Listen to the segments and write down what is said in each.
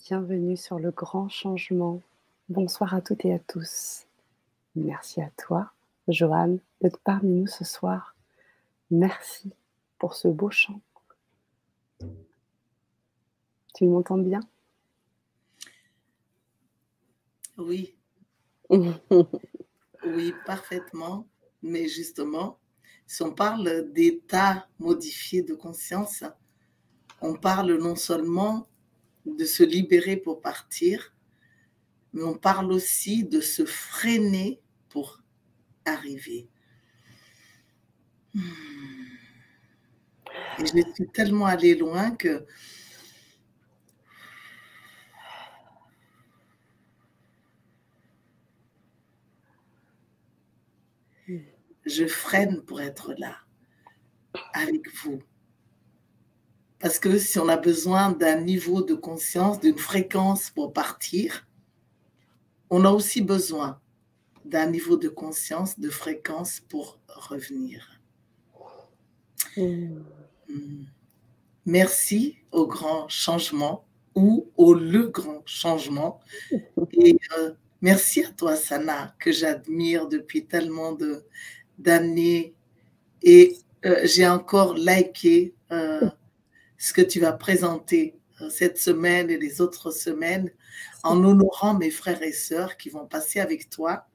Bienvenue sur le grand changement. Bonsoir à toutes et à tous. Merci à toi, Joanne, d'être parmi nous ce soir. Merci pour ce beau chant. Tu m'entends bien? Oui. Oui, parfaitement. Mais justement, si on parle d'état modifié de conscience, on parle non seulement de se libérer pour partir, mais on parle aussi de se freiner pour arriver. Et je suis tellement allée loin que je freine pour être là, avec vous. Parce que si on a besoin d'un niveau de conscience, d'une fréquence pour partir, on a aussi besoin d'un niveau de conscience, de fréquence pour revenir. Merci au grand changement ou au le grand changement. Et merci à toi, Sana, que j'admire depuis tellement d'années. Et j'ai encore liké ce que tu vas présenter cette semaine et les autres semaines en honorant mes frères et sœurs qui vont passer avec toi.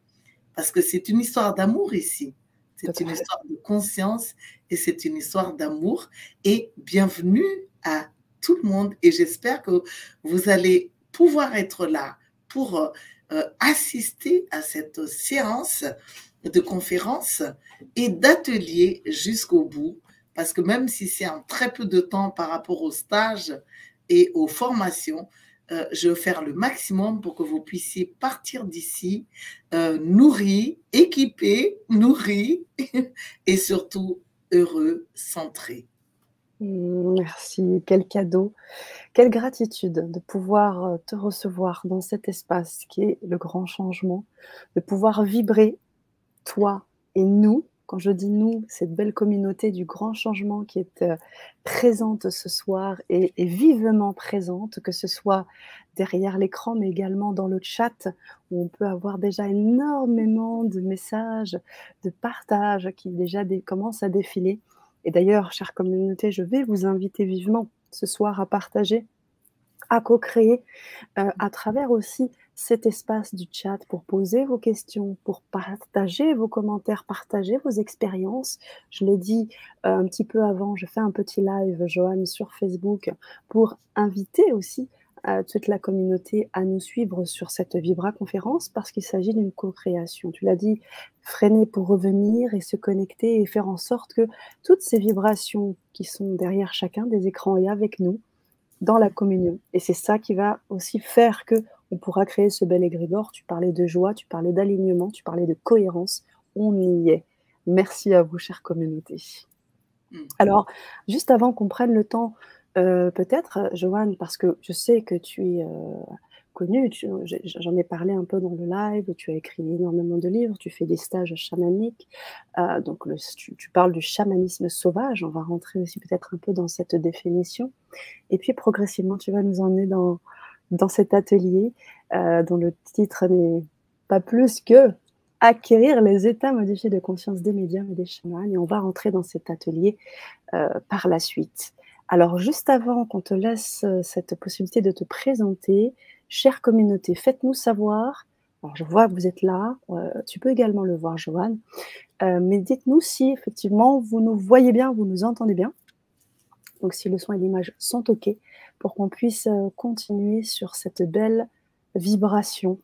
Parce que c'est une histoire d'amour ici. C'est une histoire de conscience et c'est une histoire d'amour. Et bienvenue à tout le monde. Et j'espère que vous allez pouvoir être là pour assister à cette séance de conférence et d'atelier jusqu'au bout. Parce que même si c'est en très peu de temps par rapport aux stages et aux formations, je vais faire le maximum pour que vous puissiez partir d'ici nourris, équipés, nourris et surtout heureux, centrés. Merci, quel cadeau, quelle gratitude de pouvoir te recevoir dans cet espace qui est le grand changement, de pouvoir vibrer, toi et nous, Quand je dis nous, cette belle communauté du grand changement qui est présente ce soir et vivement présente, que ce soit derrière l'écran, mais également dans le chat, où on peut avoir déjà énormément de messages, de partages qui déjà commencent à défiler. Et d'ailleurs, chère communauté, je vais vous inviter vivement ce soir à partager, à co-créer, à travers aussi cet espace du chat pour poser vos questions, pour partager vos commentaires, partager vos expériences. Je l'ai dit, un petit peu avant, je fais un petit live, Joanne, sur Facebook pour inviter aussi, toute la communauté à nous suivre sur cette Vibra conférence parce qu'il s'agit d'une co-création. Tu l'as dit, freiner pour revenir et se connecter et faire en sorte que toutes ces vibrations qui sont derrière chacun des écrans et avec nous, dans la communion. Et c'est ça qui va aussi faire que on pourra créer ce bel égrégore. Tu parlais de joie, tu parlais d'alignement, tu parlais de cohérence. On y est. Merci à vous, chère communauté. Alors, juste avant qu'on prenne le temps, peut-être, Joanne, parce que je sais que tu es connue, j'en ai parlé un peu dans le live, tu as écrit énormément de livres, tu fais des stages chamaniques, donc tu parles du chamanisme sauvage, on va rentrer aussi peut-être un peu dans cette définition. Et puis progressivement, tu vas nous emmener dans cet atelier dont le titre n'est pas plus que acquérir les états modifiés de conscience des médiums et des chamans. Et on va rentrer dans cet atelier par la suite. Alors, juste avant qu'on te laisse cette possibilité de te présenter, chère communauté, faites-nous savoir. Alors, je vois que vous êtes là. Tu peux également le voir, Joanne. Mais dites-nous si, effectivement, vous nous voyez bien, vous nous entendez bien. Donc, si le son et l'image sont OK, pour qu'on puisse continuer sur cette belle vibration.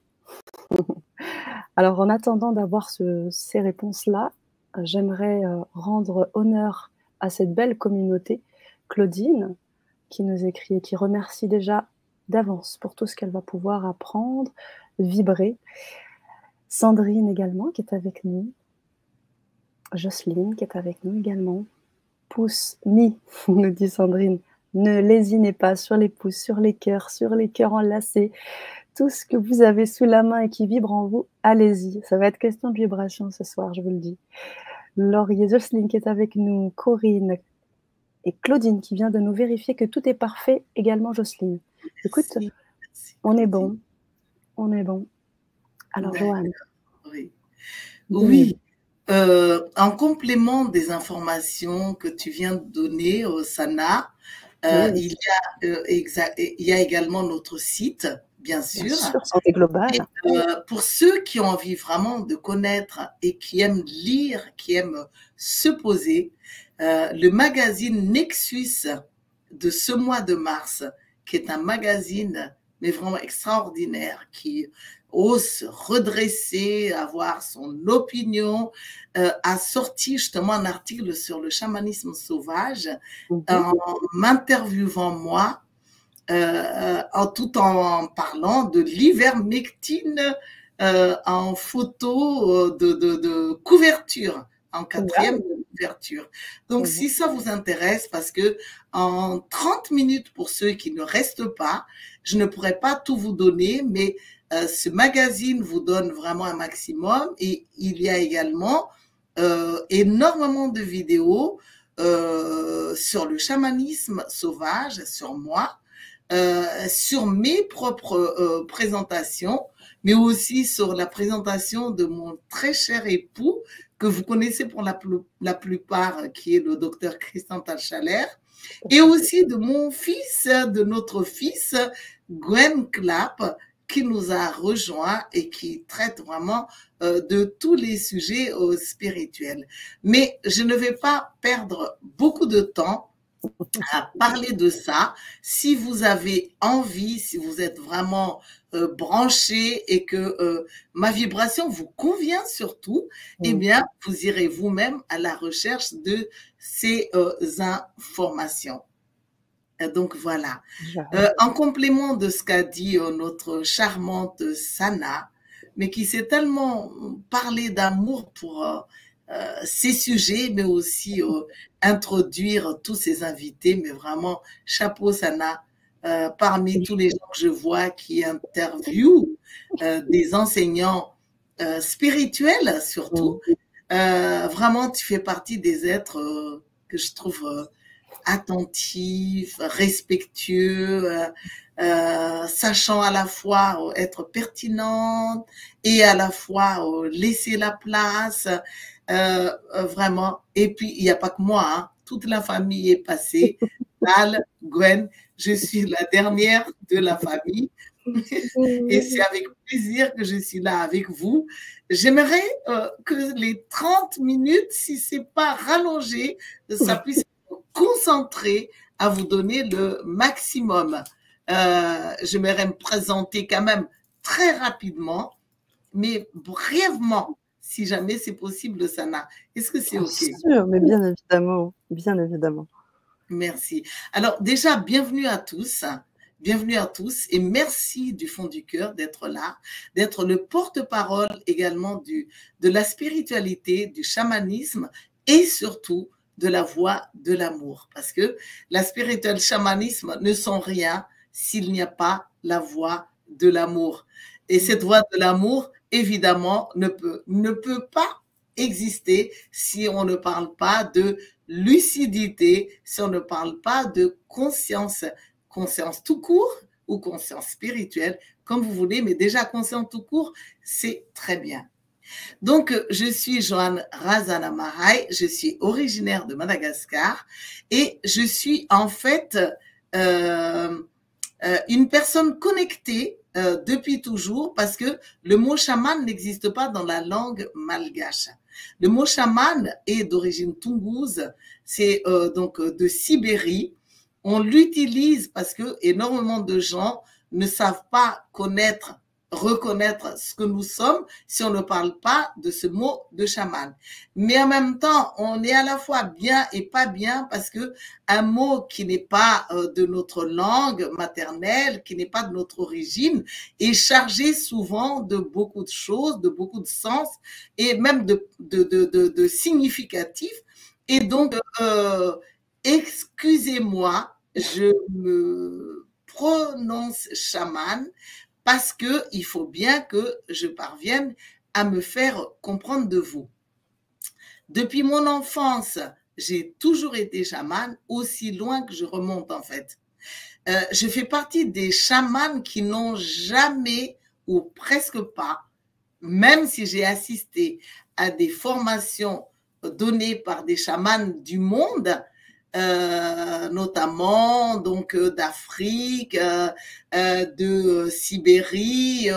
Alors, en attendant d'avoir ces réponses-là, j'aimerais rendre honneur à cette belle communauté. Claudine, qui nous écrit et qui remercie déjà d'avance pour tout ce qu'elle va pouvoir apprendre, vibrer. Sandrine également, qui est avec nous. Jocelyne, qui est avec nous également. Pouce mi, nous dit Sandrine. Ne lésinez pas sur les pouces, sur les cœurs enlacés. Tout ce que vous avez sous la main et qui vibre en vous, allez-y. Ça va être question de vibration ce soir, je vous le dis. Laurier, Jocelyne qui est avec nous, Corinne et Claudine qui vient de nous vérifier que tout est parfait, également Jocelyne. Écoute, merci, on est bon. On est bon. Alors, Joanne. Oui. Oui. En complément des informations que tu viens de donner, Sana, oui. Il y a également notre site, bien sûr, Santé Globale. Et, pour ceux qui ont envie vraiment de connaître et qui aiment lire, qui aiment se poser, le magazine Nexus de ce mois de mars, qui est un magazine mais vraiment extraordinaire, qui ose se redresser, avoir son opinion, a sorti justement un article sur le chamanisme sauvage en m'interviewant moi, tout en parlant de l'ivermectine en photo de couverture, en 4e couverture. Donc, si ça vous intéresse, parce que en 30 minutes, pour ceux qui ne restent pas, je ne pourrais pas tout vous donner, mais ce magazine vous donne vraiment un maximum. Et il y a également énormément de vidéos sur le chamanisme sauvage, sur moi, sur mes propres présentations, mais aussi sur la présentation de mon très cher époux, que vous connaissez pour la plupart, qui est le docteur Christian Talchaler, et aussi de mon fils, de notre fils, Gwen Clapp, qui nous a rejoints et qui traite vraiment de tous les sujets spirituels. Mais je ne vais pas perdre beaucoup de temps à parler de ça. Si vous avez envie, si vous êtes vraiment branché et que ma vibration vous convient surtout, eh bien, vous irez vous-même à la recherche de ces informations. Donc voilà. En complément de ce qu'a dit notre charmante Sana, mais qui s'est tellement parlé d'amour pour ces sujets, mais aussi introduire tous ces invités, mais vraiment, chapeau Sana, parmi tous les gens que je vois qui interviewent des enseignants spirituels surtout, Vraiment, tu fais partie des êtres que je trouve attentifs, respectueux, sachant à la fois être pertinente et à la fois laisser la place, vraiment. Et puis, il n'y a pas que moi, hein, toute la famille est passée. Tal, Gwen, je suis la dernière de la famille. Et c'est avec plaisir que je suis là avec vous. J'aimerais que les 30 minutes, si ce n'est pas rallongé, ça puisse être concentré à vous donner le maximum. J'aimerais me présenter quand même très rapidement, mais brièvement, si jamais c'est possible, Sana. Est-ce que c'est Bien OK? sûr, mais bien évidemment, bien évidemment. Merci. Alors déjà, bienvenue à tous. Bienvenue à tous et merci du fond du cœur d'être là, d'être le porte-parole également de la spiritualité, du chamanisme et surtout de la voie de l'amour. Parce que la spiritualité, le chamanisme ne sont rien s'il n'y a pas la voie de l'amour. Et cette voie de l'amour, évidemment, ne peut pas exister si on ne parle pas de lucidité, si on ne parle pas de conscience, conscience tout court ou conscience spirituelle, comme vous voulez, mais déjà conscience tout court, c'est très bien. Donc, je suis Joanne Razanamarai, je suis originaire de Madagascar et je suis en fait une personne connectée depuis toujours parce que le mot chaman n'existe pas dans la langue malgache. Le mot chaman est d'origine toungouze, c'est donc de Sibérie. On l'utilise parce que énormément de gens ne savent pas reconnaître ce que nous sommes si on ne parle pas de ce mot de chaman. Mais en même temps, on est à la fois bien et pas bien parce que un mot qui n'est pas de notre langue maternelle, qui n'est pas de notre origine, est chargé souvent de beaucoup de choses, de beaucoup de sens et même de significatif. Et donc, excusez-moi, je me prononce chaman parce qu'il faut bien que je parvienne à me faire comprendre de vous. Depuis mon enfance, j'ai toujours été chamane, aussi loin que je remonte en fait. Je fais partie des chamans qui n'ont jamais, ou presque pas, même si j'ai assisté à des formations données par des chamans du monde, notamment donc d'Afrique, de Sibérie,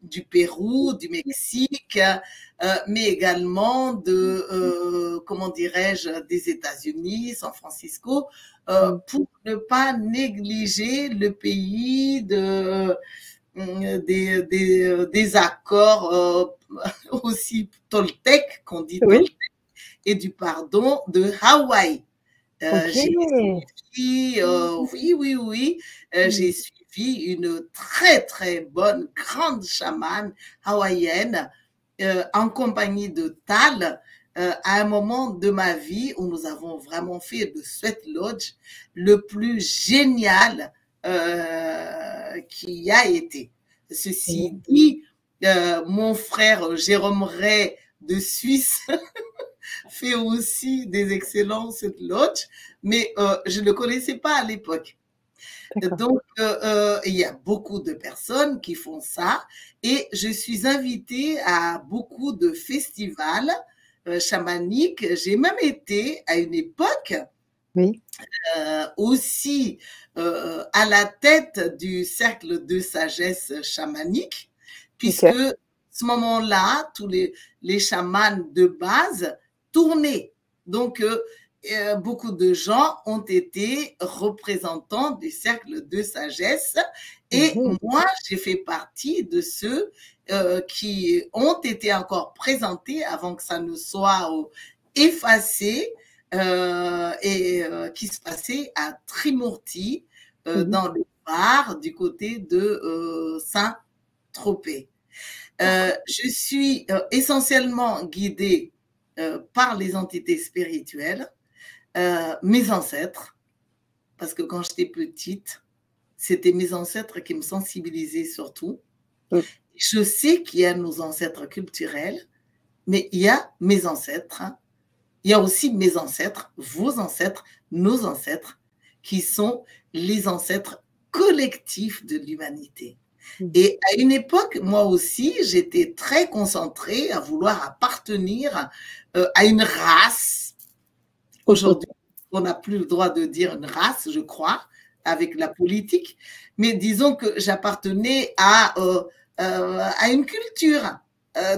du Pérou, du Mexique, mais également comment dirais-je, des États-Unis, San Francisco, pour ne pas négliger le pays des accords aussi toltèques, qu'on dit Oui. toltèques, et du pardon de Hawaï. J'ai suivi, oui, j'ai suivi une très, très bonne, grande chamane hawaïenne en compagnie de Tal à un moment de ma vie où nous avons vraiment fait le Sweat Lodge le plus génial qui a été. Ceci dit, mon frère Jérôme Ray de Suisse fait aussi des excellents Sweat Lodge, mais je ne le connaissais pas à l'époque. Donc, il y a beaucoup de personnes qui font ça et je suis invitée à beaucoup de festivals chamaniques. J'ai même été à une époque aussi à la tête du cercle de sagesse chamanique, puisque à ce moment-là, tous les chamans de base tournaient. Donc, beaucoup de gens ont été représentants du cercle de sagesse et moi, j'ai fait partie de ceux qui ont été encore présentés avant que ça ne soit effacé et qui se passait à Trimurti, dans le Var, du côté de Saint-Tropez. Je suis essentiellement guidée par les entités spirituelles, mes ancêtres, parce que quand j'étais petite, c'était mes ancêtres qui me sensibilisaient surtout. Je sais qu'il y a nos ancêtres culturels, mais il y a mes ancêtres, hein. Il y a aussi mes ancêtres, vos ancêtres, nos ancêtres, qui sont les ancêtres collectifs de l'humanité. Et à une époque, moi aussi, j'étais très concentrée à vouloir appartenir à une race. Aujourd'hui, on n'a plus le droit de dire une race, je crois, avec la politique, mais disons que j'appartenais à une culture.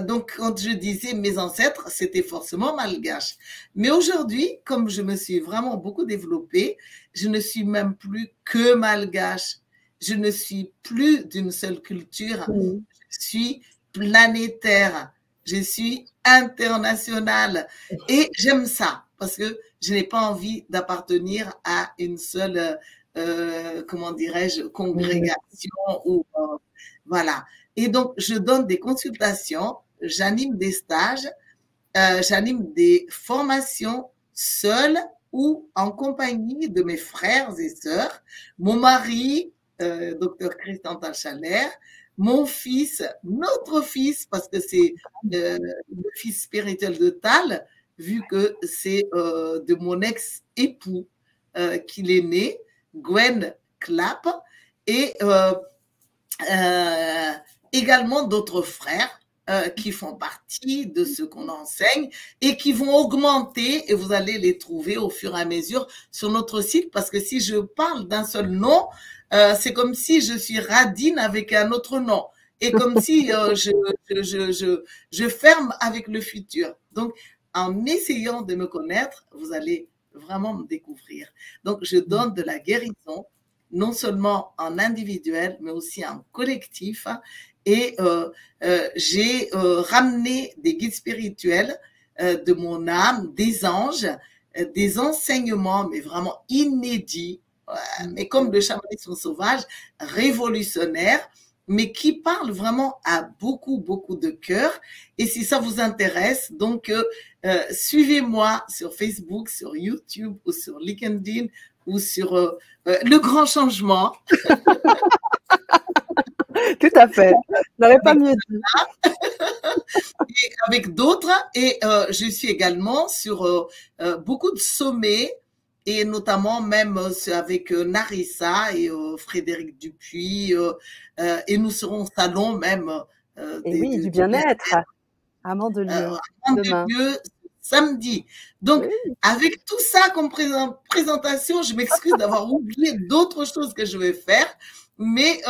Donc, quand je disais mes ancêtres, c'était forcément malgache. Mais aujourd'hui, comme je me suis vraiment beaucoup développée, je ne suis même plus que malgache. Je ne suis plus d'une seule culture. Je suis planétaire. Je suis internationale. Et j'aime ça parce que je n'ai pas envie d'appartenir à une seule, comment dirais-je, congrégation ou voilà. Et donc, je donne des consultations, j'anime des stages, j'anime des formations seule ou en compagnie de mes frères et sœurs, mon mari, docteur Christian Talchaler, mon fils, notre fils, parce que c'est le fils spirituel de Tal, vu que c'est de mon ex-époux qu'il est né, Gwen Clapp, et également d'autres frères qui font partie de ce qu'on enseigne et qui vont augmenter, et vous allez les trouver au fur et à mesure sur notre site, parce que si je parle d'un seul nom, c'est comme si je suis Radine avec un autre nom, et comme si je ferme avec le futur. Donc, en essayant de me connaître, vous allez vraiment me découvrir. Donc, je donne de la guérison, non seulement en individuel, mais aussi en collectif. Et j'ai ramené des guides spirituels de mon âme, des anges, des enseignements, mais vraiment inédits, mais comme le chamanisme sauvage, révolutionnaire, mais qui parle vraiment à beaucoup, beaucoup de cœurs. Et si ça vous intéresse, donc suivez-moi sur Facebook, sur YouTube ou sur LinkedIn ou sur Le Grand Changement. Tout à fait. Je n'aurais pas mieux dit. Et avec d'autres. Et je suis également sur beaucoup de sommets, et notamment même avec Narissa et Frédéric Dupuis. Et nous serons au salon même du bien-être à Mandelieu. Mandelieu samedi. Donc, avec tout ça comme présentation, je m'excuse d'avoir oublié d'autres choses que je vais faire, mais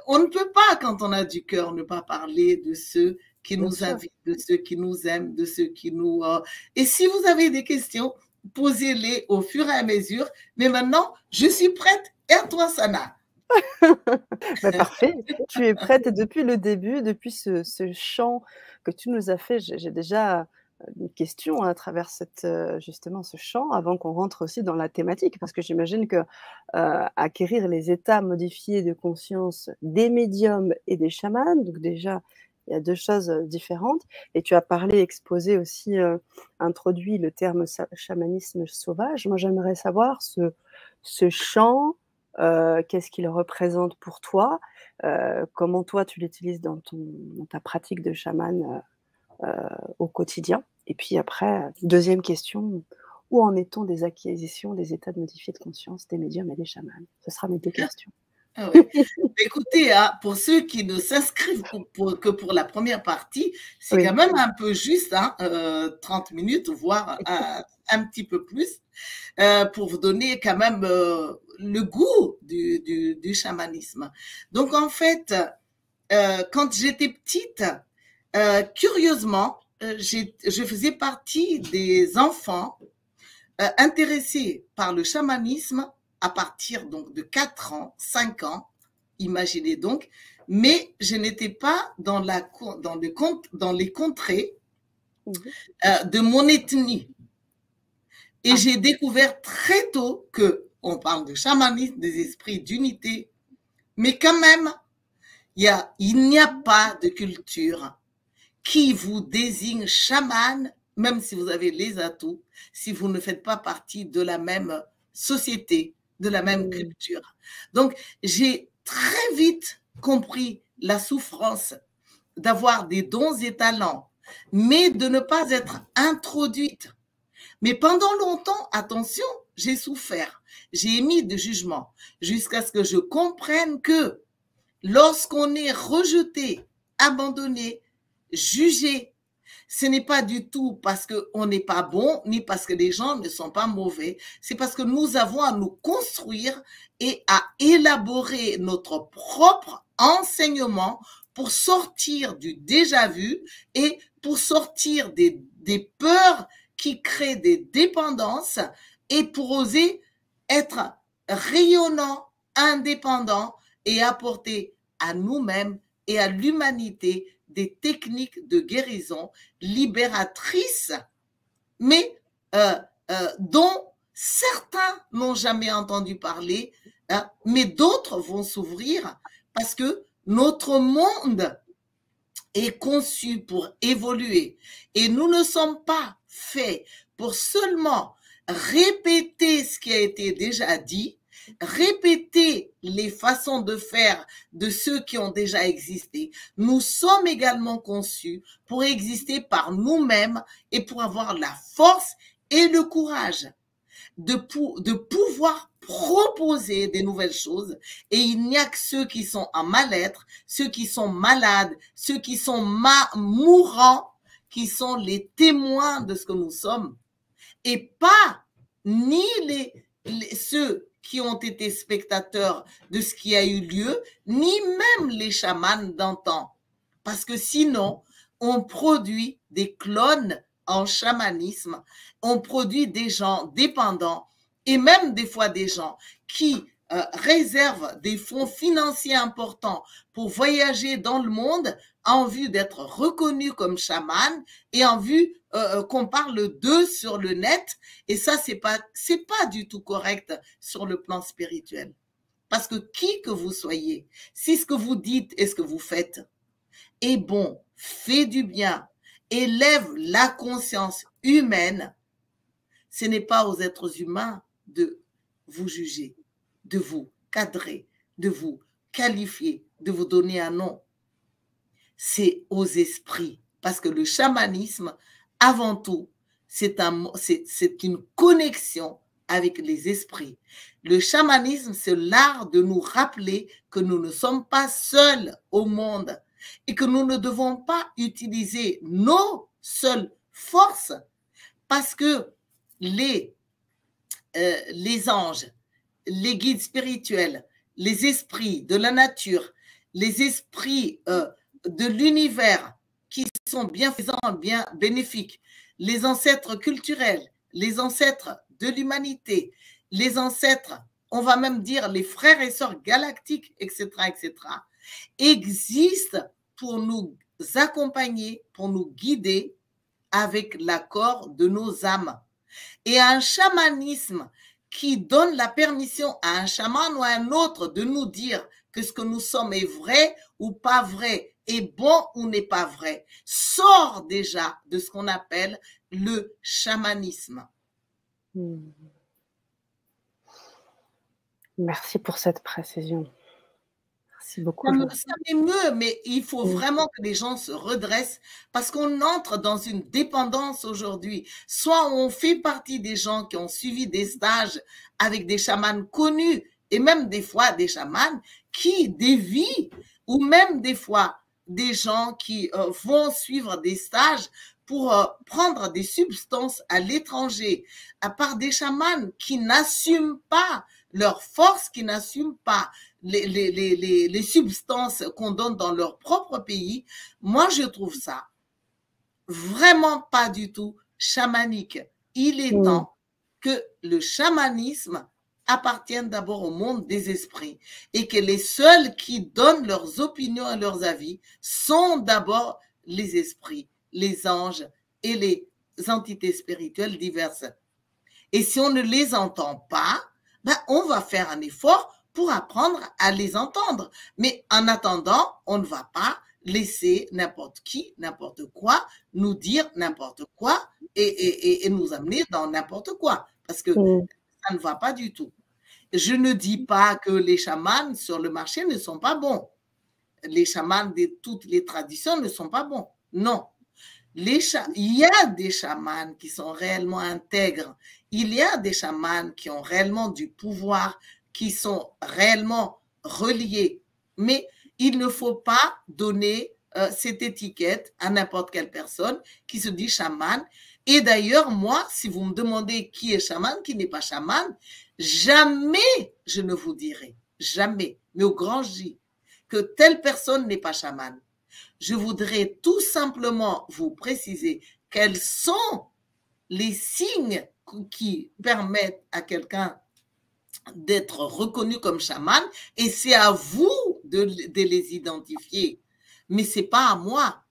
on ne peut pas, quand on a du cœur, ne pas parler de ceux qui nous invitent, de ceux qui nous aiment, de ceux qui nous... Et si vous avez des questions, posez-les au fur et à mesure. Mais maintenant, je suis prête. Et à toi, Sana. Parfait, tu es prête depuis le début, depuis ce chant que tu nous as fait. J'ai déjà une question à travers justement ce chant, avant qu'on rentre aussi dans la thématique, parce que j'imagine que acquérir les états modifiés de conscience des médiums et des chamans, donc déjà il y a deux choses différentes. Et tu as parlé, exposé aussi, introduit le terme chamanisme sauvage. Moi, j'aimerais savoir ce chant. Qu'est-ce qu'il représente pour toi? Comment toi tu l'utilises dans ta pratique de chaman au quotidien? Et puis après, deuxième question, où en est-on des acquisitions des états de modifiés de conscience des médiums et des chamans? Ce sera mes deux questions. Ah oui. Écoutez, pour ceux qui ne s'inscrivent que pour la première partie, c'est quand même un peu juste, 30 minutes, voire un petit peu plus, pour vous donner quand même le goût du chamanisme. Donc en fait, quand j'étais petite, curieusement, je faisais partie des enfants intéressés par le chamanisme à partir donc de 4 ans, 5 ans, imaginez donc, mais je n'étais pas dans les contrées de mon ethnie. Et j'ai découvert très tôt que on parle de chamanisme, des esprits d'unité, mais quand même, il n'y a pas de culture qui vous désigne chaman, même si vous avez les atouts, si vous ne faites pas partie de la même société, de la même culture. Donc, j'ai très vite compris la souffrance d'avoir des dons et talents, mais de ne pas être introduite. Mais pendant longtemps, attention, j'ai souffert, j'ai émis de jugement, jusqu'à ce que je comprenne que lorsqu'on est rejeté, abandonné, jugé, ce n'est pas du tout parce qu'on n'est pas bon, ni parce que les gens ne sont pas mauvais. C'est parce que nous avons à nous construire et à élaborer notre propre enseignement pour sortir du déjà vu et pour sortir des peurs qui créent des dépendances et pour oser être rayonnant, indépendant et apporter à nous-mêmes et à l'humanité des techniques de guérison libératrices, mais dont certains n'ont jamais entendu parler, hein, mais d'autres vont s'ouvrir parce que notre monde est conçu pour évoluer et nous ne sommes pas faits pour seulement répéter ce qui a été déjà dit, répéter les façons de faire de ceux qui ont déjà existé. Nous sommes également conçus pour exister par nous-mêmes et pour avoir la force et le courage de pouvoir proposer des nouvelles choses. Et il n'y a que ceux qui sont en mal-être, ceux qui sont malades, ceux qui sont mourants, qui sont les témoins de ce que nous sommes. Et pas ni ceux qui ont été spectateurs de ce qui a eu lieu, ni même les chamans d'antan. Parce que sinon, on produit des clones en chamanisme, on produit des gens dépendants et même des fois des gens qui réservent des fonds financiers importants pour voyager dans le monde en vue d'être reconnus comme chamans et en vue qu'on parle d'eux sur le net. Et ça, c'est pas du tout correct sur le plan spirituel. Parce que qui que vous soyez, si ce que vous dites et ce que vous faites est bon, fait du bien, élève la conscience humaine, ce n'est pas aux êtres humains de vous juger, de vous cadrer, de vous qualifier, de vous donner un nom. C'est aux esprits. Parce que le chamanisme, avant tout, c'est une connexion avec les esprits. Le chamanisme, c'est l'art de nous rappeler que nous ne sommes pas seuls au monde et que nous ne devons pas utiliser nos seules forces parce que les anges, les guides spirituels, les esprits de la nature, les esprits de l'univers qui sont bienfaisants, bien bénéfiques, les ancêtres culturels, les ancêtres de l'humanité, les ancêtres, on va même dire les frères et sœurs galactiques, etc., existent pour nous accompagner, pour nous guider avec l'accord de nos âmes. Et un chamanisme qui donne la permission à un chaman ou à un autre de nous dire que ce que nous sommes est vrai ou pas vrai, est bon ou n'est pas vrai, sort déjà de ce qu'on appelle le chamanisme. Merci pour cette précision. Merci beaucoup. Ça m'émeut, mais il faut vraiment que les gens se redressent parce qu'on entre dans une dépendance aujourd'hui. Soit on fait partie des gens qui ont suivi des stages avec des chamans connus et même des fois des chamans qui dévient ou même des fois des gens qui vont suivre des stages pour prendre des substances à l'étranger, à part des chamans qui n'assument pas leur force, qui n'assument pas les substances qu'on donne dans leur propre pays. Moi, je trouve ça vraiment pas du tout chamanique. Il est temps que le chamanisme appartienne d'abord au monde des esprits et que les seuls qui donnent leurs opinions et leurs avis sont d'abord les esprits, les anges et les entités spirituelles diverses. Et si on ne les entend pas, on va faire un effort pour apprendre à les entendre. Mais en attendant, on ne va pas laisser n'importe qui, n'importe quoi, nous dire n'importe quoi et nous amener dans n'importe quoi. Parce que ça ne va pas du tout. Je ne dis pas que les chamans sur le marché ne sont pas bons. les chamans de toutes les traditions ne sont pas bons. Non. Il y a des chamans qui sont réellement intègres. Il y a des chamans qui ont réellement du pouvoir, qui sont réellement reliés. Mais il ne faut pas donner cette étiquette à n'importe quelle personne qui se dit chaman. Et d'ailleurs, moi, si vous me demandez qui est chaman, qui n'est pas chaman, jamais je ne vous dirai, jamais, mais au grand J, que telle personne n'est pas chaman. Je voudrais tout simplement vous préciser quels sont les signes qui permettent à quelqu'un d'être reconnu comme chaman, et c'est à vous de les identifier. Mais ce n'est pas à moi.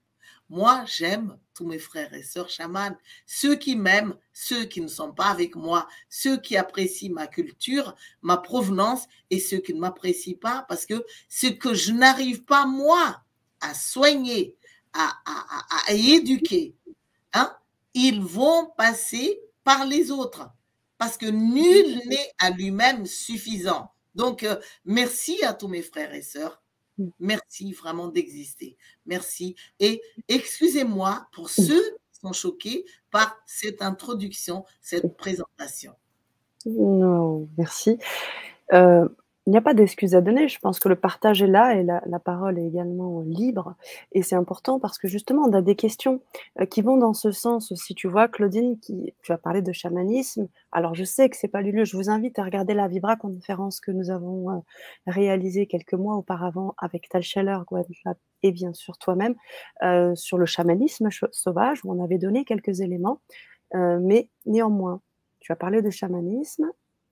Moi, j'aime tous mes frères et sœurs chamans, ceux qui m'aiment, ceux qui ne sont pas avec moi, ceux qui apprécient ma culture, ma provenance, et ceux qui ne m'apprécient pas, parce que ce que je n'arrive pas, moi, à soigner, à éduquer, hein, ils vont passer par les autres, parce que nul n'est à lui-même suffisant. Donc, merci à tous mes frères et sœurs. Merci vraiment d'exister. Merci. Et excusez-moi pour ceux qui sont choqués par cette introduction, cette présentation. Non, merci. Il n'y a pas d'excuse à donner. Je pense que le partage est là et la parole est également libre. Et c'est important parce que justement, on a des questions qui vont dans ce sens aussi. Tu vois, Claudine, tu as parlé de chamanisme. Alors, je sais que c'est pas le lieu. Je vous invite à regarder la Vibra conférence que nous avons réalisée quelques mois auparavant avec Tal Scheller, Guadeloupe et bien sûr toi-même sur le chamanisme sauvage où on avait donné quelques éléments. Mais néanmoins, tu as parlé de chamanisme.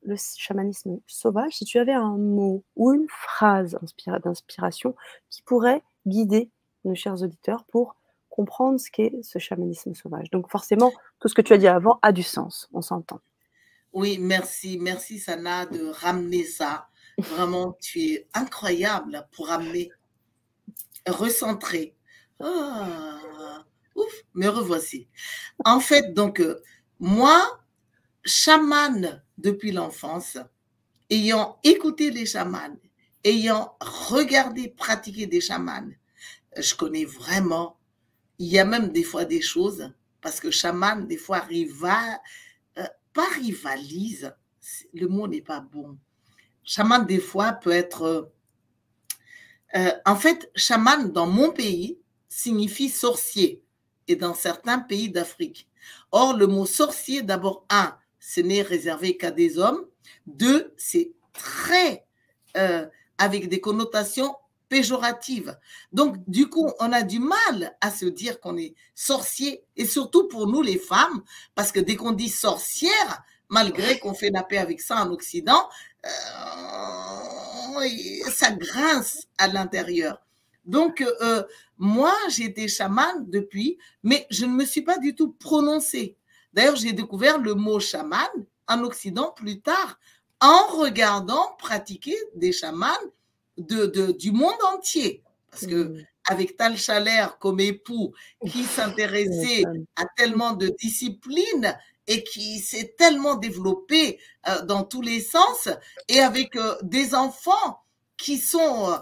Le chamanisme sauvage, si tu avais un mot ou une phrase d'inspiration qui pourrait guider nos chers auditeurs pour comprendre ce qu'est ce chamanisme sauvage. Donc forcément, tout ce que tu as dit avant a du sens, on s'entend. Oui, merci. Merci Sana de ramener ça. Vraiment, tu es incroyable pour ramener, recentrer. Ouf, me revoici. En fait, donc, moi, chamane depuis l'enfance, ayant écouté les chamans, ayant regardé pratiquer des chamans, je connais vraiment, il y a même des fois des choses, parce que chaman, des fois, pas rivalise, le mot n'est pas bon. Chaman, des fois, peut être... en fait, chaman, dans mon pays, signifie sorcier, et dans certains pays d'Afrique. Or, le mot sorcier, d'abord, ce n'est réservé qu'à des hommes. 2, c'est très avec des connotations péjoratives. Donc, du coup, on a du mal à se dire qu'on est sorcier, et surtout pour nous, les femmes, parce que dès qu'on dit sorcière, malgré qu'on fait la paix avec ça en Occident, ça grince à l'intérieur. Donc, moi, j'ai été chamane depuis, mais je ne me suis pas du tout prononcée. D'ailleurs, j'ai découvert le mot chaman en Occident plus tard, en regardant pratiquer des chamans du monde entier. Parce que avec Tal Scheller comme époux, qui s'intéressait à tellement de disciplines et qui s'est tellement développé dans tous les sens, et avec des enfants qui sont...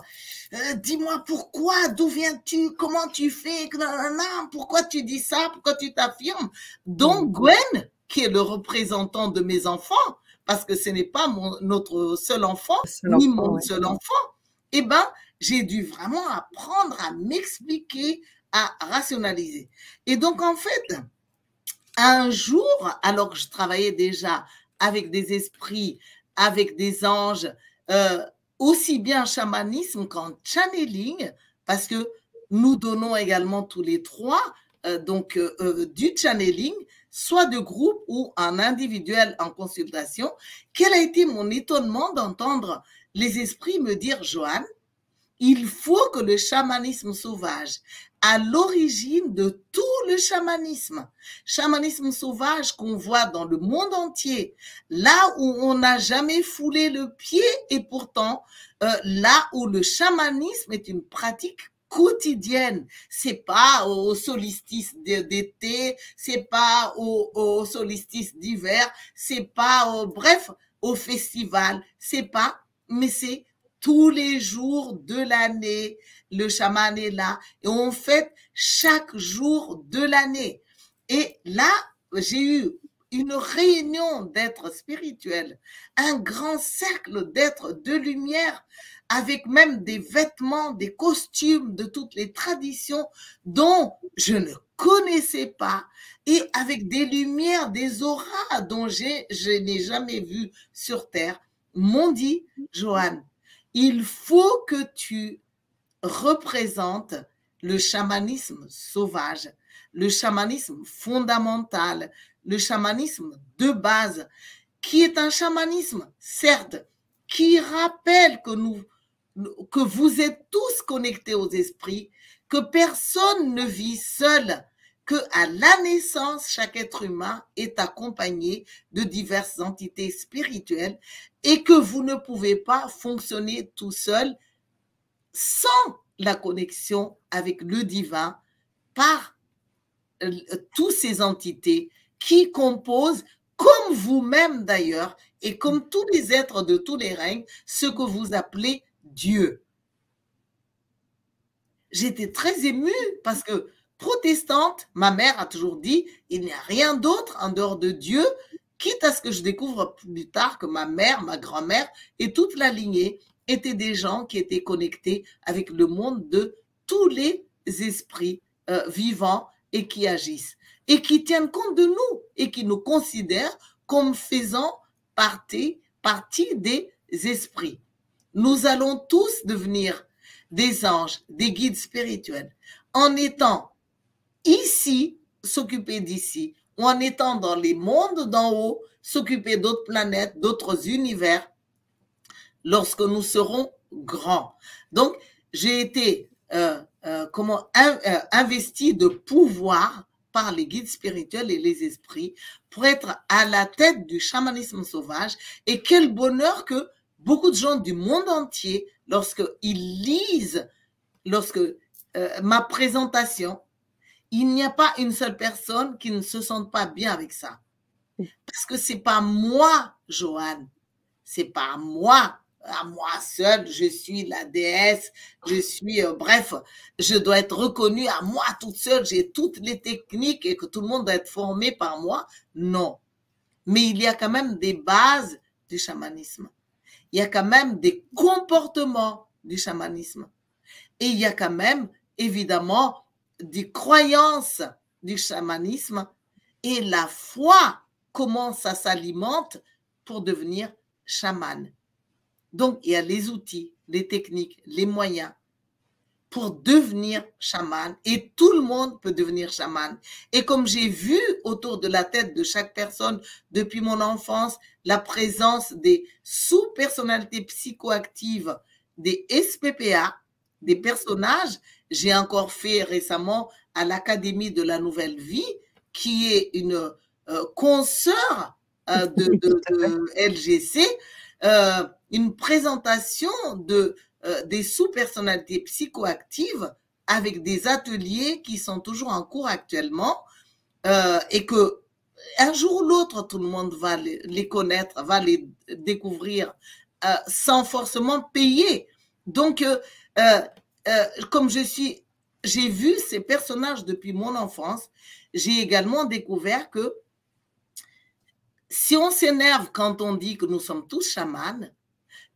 dis-moi pourquoi, d'où viens-tu, comment tu fais, pourquoi tu dis ça, pourquoi tu t'affirmes. Donc Gwen, qui est le représentant de mes enfants, parce que ce n'est pas notre seul enfant, ni mon seul enfant, eh bien, j'ai dû vraiment apprendre à m'expliquer, à rationaliser. Et donc, en fait, un jour, alors que je travaillais déjà avec des esprits, avec des anges, aussi bien en chamanisme qu'en channeling, parce que nous donnons également tous les trois du channeling, soit de groupe ou en individuel en consultation. Quel a été mon étonnement d'entendre les esprits me dire, Joanne, il faut que le chamanisme sauvage, à l'origine de tout le chamanisme sauvage qu'on voit dans le monde entier, là où on n'a jamais foulé le pied, et pourtant là où le chamanisme est une pratique quotidienne. C'est pas au solstice d'été, c'est pas au solstice d'hiver, c'est pas bref, au festival, c'est pas, mais c'est tous les jours de l'année, le chaman est là et on fête chaque jour de l'année. Et là, j'ai eu une réunion d'êtres spirituels, un grand cercle d'êtres de lumière, avec même des vêtements, des costumes de toutes les traditions dont je ne connaissais pas, et avec des lumières, des auras dont je n'ai jamais vu sur Terre, m'ont dit, Joanne, il faut que tu représentes le chamanisme sauvage, le chamanisme fondamental, le chamanisme de base, qui est un chamanisme, certes, qui rappelle que vous êtes tous connectés aux esprits, que personne ne vit seul, que à la naissance, chaque être humain est accompagné de diverses entités spirituelles et que vous ne pouvez pas fonctionner tout seul sans la connexion avec le divin par toutes ces entités qui composent, comme vous-même d'ailleurs, et comme tous les êtres de tous les règnes, ce que vous appelez Dieu. J'étais très émue parce que protestante, ma mère a toujours dit, il n'y a rien d'autre en dehors de Dieu, quitte à ce que je découvre plus tard que ma mère, ma grand-mère et toute la lignée étaient des gens qui étaient connectés avec le monde de tous les esprits vivants et qui agissent et qui tiennent compte de nous et qui nous considèrent comme faisant partie des esprits. Nous allons tous devenir des anges, des guides spirituels, en étant ici, s'occuper d'ici, ou en étant dans les mondes d'en haut, s'occuper d'autres planètes, d'autres univers, lorsque nous serons grands. Donc, j'ai été investi de pouvoir par les guides spirituels et les esprits pour être à la tête du chamanisme sauvage. Et quel bonheur que beaucoup de gens du monde entier, lorsqu'ils lisent ma présentation, il n'y a pas une seule personne qui ne se sente pas bien avec ça. Parce que c'est pas moi, Joanne, c'est pas moi, à moi seule, je suis la déesse, je suis, bref, je dois être reconnue à moi toute seule, j'ai toutes les techniques et que tout le monde doit être formé par moi. Non. Mais il y a quand même des bases du chamanisme. Il y a quand même des comportements du chamanisme. Et il y a quand même, évidemment, des croyances du chamanisme et la foi, comment ça s'alimente pour devenir chaman. Donc, il y a les outils, les techniques, les moyens pour devenir chaman et tout le monde peut devenir chaman. Et comme j'ai vu autour de la tête de chaque personne depuis mon enfance la présence des sous-personnalités psychoactives, des SPPA, des personnages, j'ai encore fait récemment à l'Académie de la Nouvelle Vie, qui est une consoeur de LGC, une présentation des sous-personnalités psychoactives avec des ateliers qui sont toujours en cours actuellement et que un jour ou l'autre, tout le monde va les connaître, va les découvrir sans forcément payer. Donc, comme j'ai vu ces personnages depuis mon enfance, j'ai également découvert que si on s'énerve quand on dit que nous sommes tous chamans,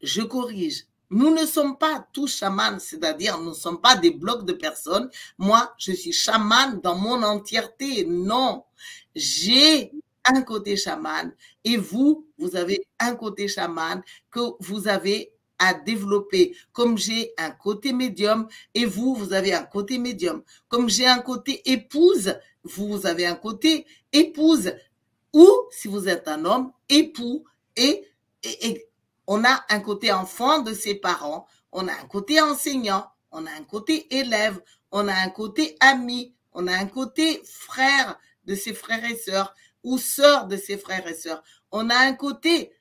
je corrige. Nous ne sommes pas tous chamans, c'est-à-dire nous ne sommes pas des blocs de personnes. Moi, je suis chaman dans mon entièreté. Non, j'ai un côté chaman et vous avez un côté chaman que vous avez à développer. Comme j'ai un côté médium et vous avez un côté médium. Comme j'ai un côté épouse, vous avez un côté épouse. Ou si vous êtes un homme, époux et on a un côté enfant de ses parents, on a un côté enseignant, on a un côté élève, on a un côté ami, on a un côté frère de ses frères et sœurs ou sœur de ses frères et sœurs. On a un côté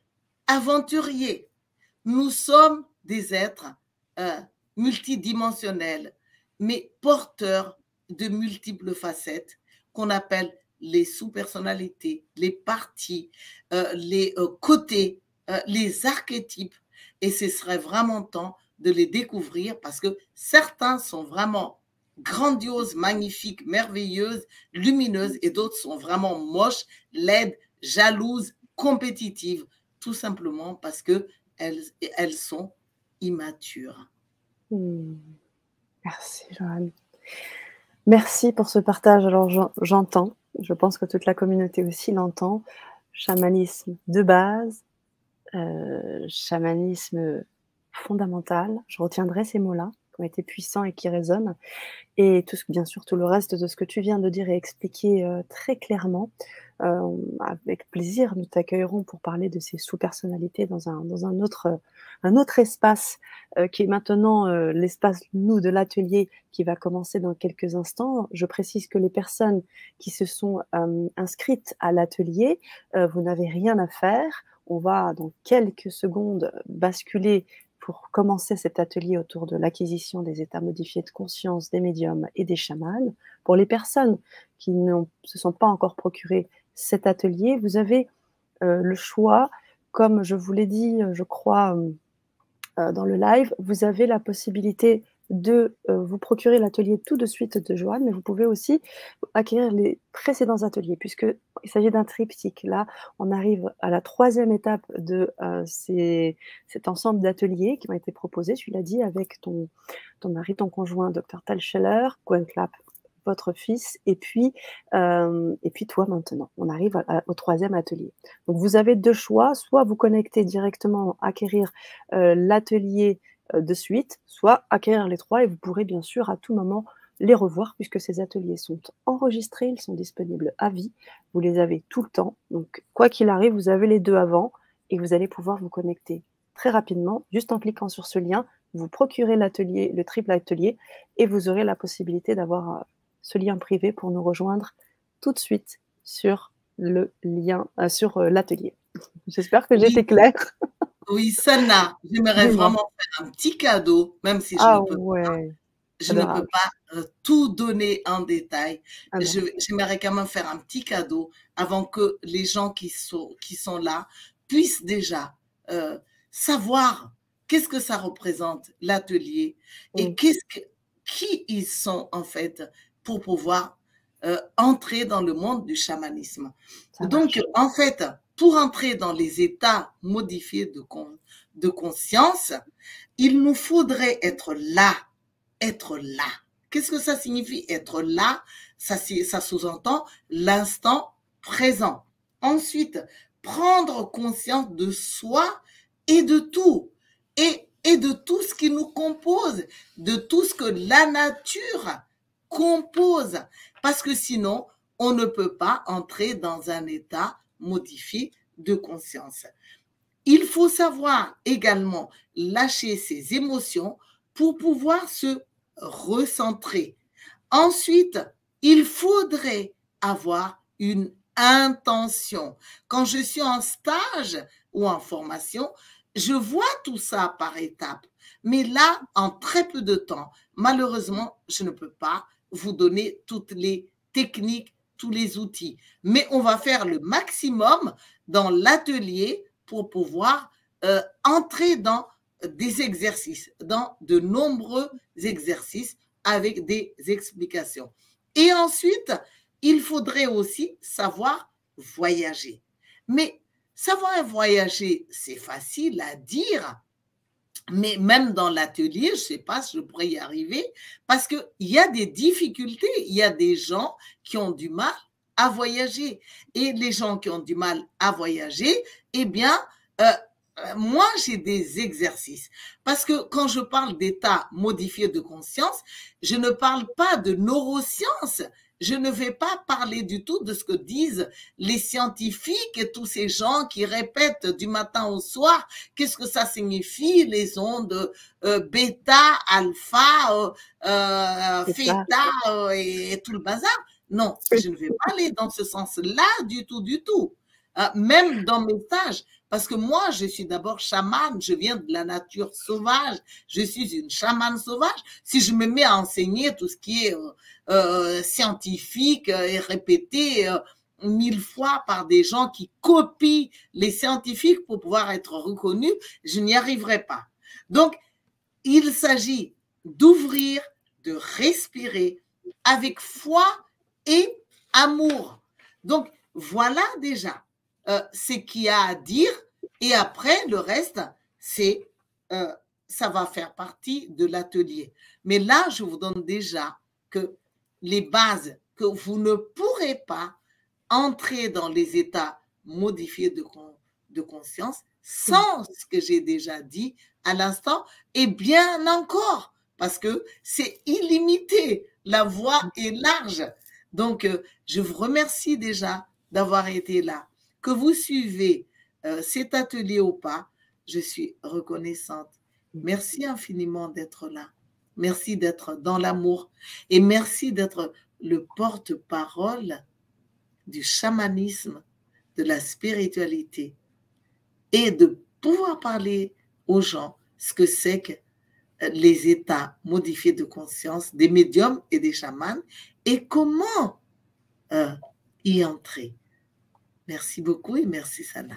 aventurier. Nous sommes des êtres multidimensionnels, mais porteurs de multiples facettes qu'on appelle les sous-personnalités, les parties, les côtés, les archétypes, et ce serait vraiment temps de les découvrir parce que certains sont vraiment grandioses, magnifiques, merveilleuses, lumineuses et d'autres sont vraiment moches, laides, jalouses, compétitives, tout simplement parce que elles sont immatures. Merci, Joanne. Merci pour ce partage. Alors, j'entends, je pense que toute la communauté aussi l'entend, chamanisme de base, chamanisme fondamental. Je retiendrai ces mots-là, qui ont été puissants et qui résonnent. Et bien sûr, tout le reste de ce que tu viens de dire et expliquer très clairement. Avec plaisir, nous t'accueillerons pour parler de ces sous-personnalités dans un autre espace qui est maintenant l'espace, nous, de l'atelier qui va commencer dans quelques instants. Je précise que les personnes qui se sont inscrites à l'atelier, vous n'avez rien à faire. On va dans quelques secondes basculer pour commencer cet atelier autour de l'acquisition des états modifiés de conscience des médiums et des chamans. Pour les personnes qui ne se sont pas encore procurées cet atelier, vous avez le choix, comme je vous l'ai dit, je crois, dans le live, vous avez la possibilité de vous procurer l'atelier tout de suite de Joanne, mais vous pouvez aussi acquérir les précédents ateliers, puisqu'il s'agit d'un triptyque. Là, on arrive à la 3e étape de cet ensemble d'ateliers qui ont été proposés, tu l'as dit, avec ton mari, ton conjoint, Dr. Tal Scheller, Gwen Clapp, votre fils, et puis toi maintenant. On arrive au 3e atelier. Donc vous avez 2 choix, soit vous connectez directement, acquérir l'atelier de suite, soit acquérir les 3 et vous pourrez bien sûr à tout moment les revoir puisque ces ateliers sont enregistrés, ils sont disponibles à vie, vous les avez tout le temps. Donc quoi qu'il arrive, vous avez les 2 avant et vous allez pouvoir vous connecter très rapidement, juste en cliquant sur ce lien, vous procurez l'atelier, le triple atelier, et vous aurez la possibilité d'avoir ce lien privé pour nous rejoindre tout de suite sur le lien, sur l'atelier. J'espère que j'ai été claire. Oui, Sana, j'aimerais vraiment faire un petit cadeau, même si je ne peux pas tout donner en détail. J'aimerais quand même faire un petit cadeau avant que les gens qui sont là puissent déjà savoir qu'est-ce que ça représente, l'atelier, et qui ils sont en fait pour pouvoir entrer dans le monde du chamanisme. Donc, en fait, pour entrer dans les états modifiés de conscience, il nous faudrait être là. Être là. Qu'est-ce que ça signifie être là? Ça sous-entend l'instant présent. Ensuite, prendre conscience de soi et de tout. Et de tout ce qui nous compose, de tout ce que la nature compose. Parce que sinon, on ne peut pas entrer dans un état modifié de conscience. Il faut savoir également lâcher ses émotions pour pouvoir se recentrer. Ensuite, il faudrait avoir une intention. Quand je suis en stage ou en formation, je vois tout ça par étapes. Mais là, en très peu de temps, malheureusement, je ne peux pas vous donner toutes les techniques, tous les outils. Mais on va faire le maximum dans l'atelier pour pouvoir entrer dans des exercices, dans de nombreux exercices avec des explications. Et ensuite, il faudrait aussi savoir voyager. Mais savoir voyager, c'est facile à dire, mais même dans l'atelier, je ne sais pas si je pourrais y arriver, parce qu'il y a des difficultés, il y a des gens qui ont du mal à voyager. Et les gens qui ont du mal à voyager, eh bien, moi, j'ai des exercices. Parce que quand je parle d'état modifié de conscience, je ne parle pas de neurosciences. Je ne vais pas parler du tout de ce que disent les scientifiques et tous ces gens qui répètent du matin au soir qu'est-ce que ça signifie, les ondes bêta, alpha, theta et tout le bazar. Non, je ne vais pas aller dans ce sens-là du tout. Même dans mes stages, parce que moi, je suis d'abord chamane, je viens de la nature sauvage, je suis une chamane sauvage. Si je me mets à enseigner tout ce qui est scientifique et répété 1000 fois par des gens qui copient les scientifiques pour pouvoir être reconnus, je n'y arriverai pas. Donc, il s'agit d'ouvrir, de respirer avec foi et amour. Donc, voilà déjà ce qu'il y a à dire. Et après, le reste, c'est ça va faire partie de l'atelier. Mais là, je vous donne déjà que les bases, que vous ne pourrez pas entrer dans les états modifiés de conscience sans ce que j'ai déjà dit à l'instant, et bien encore, parce que c'est illimité, la voie est large. Donc, je vous remercie déjà d'avoir été là. Que vous suivez cet atelier ou pas, je suis reconnaissante. Merci infiniment d'être là. Merci d'être dans l'amour et merci d'être le porte-parole du chamanisme, de la spiritualité et de pouvoir parler aux gens ce que c'est que les états modifiés de conscience des médiums et des chamans et comment y entrer. Merci beaucoup et merci Sana.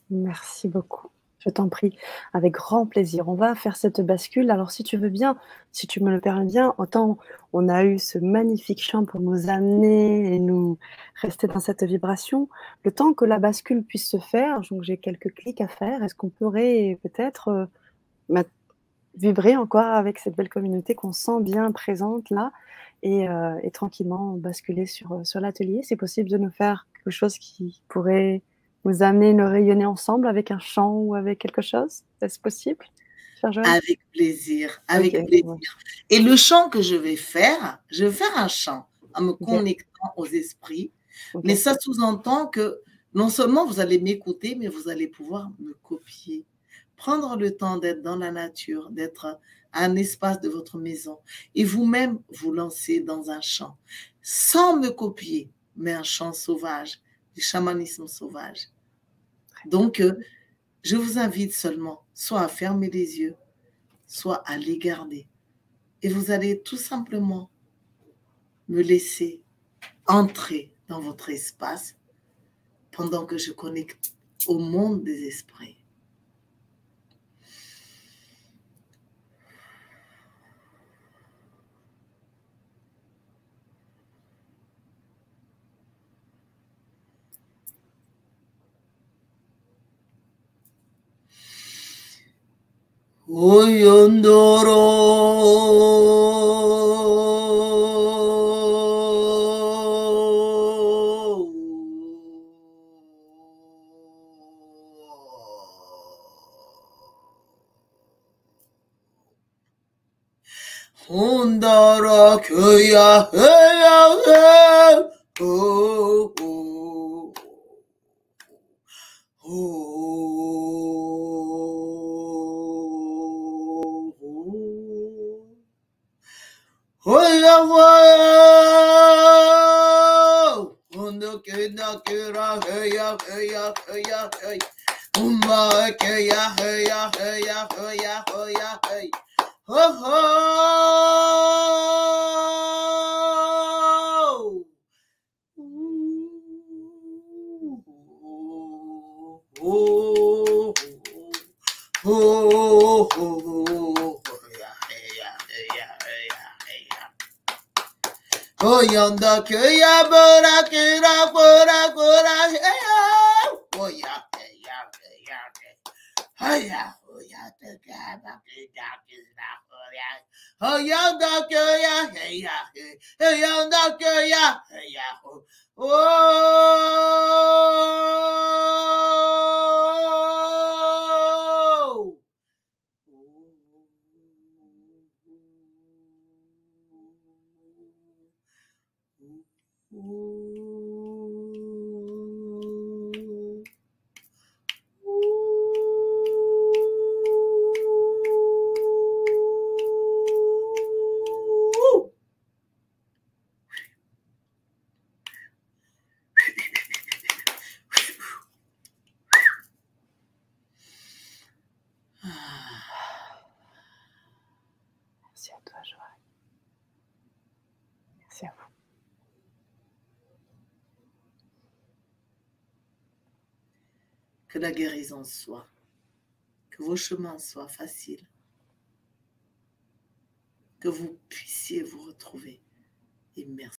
Merci beaucoup. Je t'en prie, avec grand plaisir. On va faire cette bascule. Alors, si tu veux bien, si tu me le permets bien, autant on a eu ce magnifique chant pour nous amener et nous rester dans cette vibration, le temps que la bascule puisse se faire, donc j'ai quelques clics à faire. Est-ce qu'on pourrait peut-être vibrer encore avec cette belle communauté qu'on sent bien présente là et tranquillement basculer sur l'atelier? C'est possible de nous faire quelque chose qui pourrait nous amener, nous rayonner ensemble avec un chant ou avec quelque chose? Est-ce possible, chère Joanne? Avec plaisir, OK, avec plaisir. ouais. Et le chant que je vais faire un chant en me OK, connectant aux esprits, mais OK. ça sous-entend que non seulement vous allez m'écouter, mais vous allez pouvoir me copier. Prendre le temps d'être dans la nature, d'être à un espace de votre maison et vous-même vous lancer dans un chant sans me copier, mais un chant sauvage, du chamanisme sauvage. Donc, je vous invite seulement soit à fermer les yeux, soit à les garder. Et vous allez tout simplement me laisser entrer dans votre espace pendant que je connecte au monde des esprits. Oyondoro Ondara köya heya he oh oh Hoya wow Ondo kena kira heya heya heya hey Umma keya heya heya heya heya hey Ho ho Oh, oh, oh, oh, yanda köye bora kira bora bora oh ya ya haya oh ya te gaba kida kida oh yanda köye ya yanda köye ya oh que la guérison soit, que vos chemins soient faciles, que vous puissiez vous retrouver. Et merci.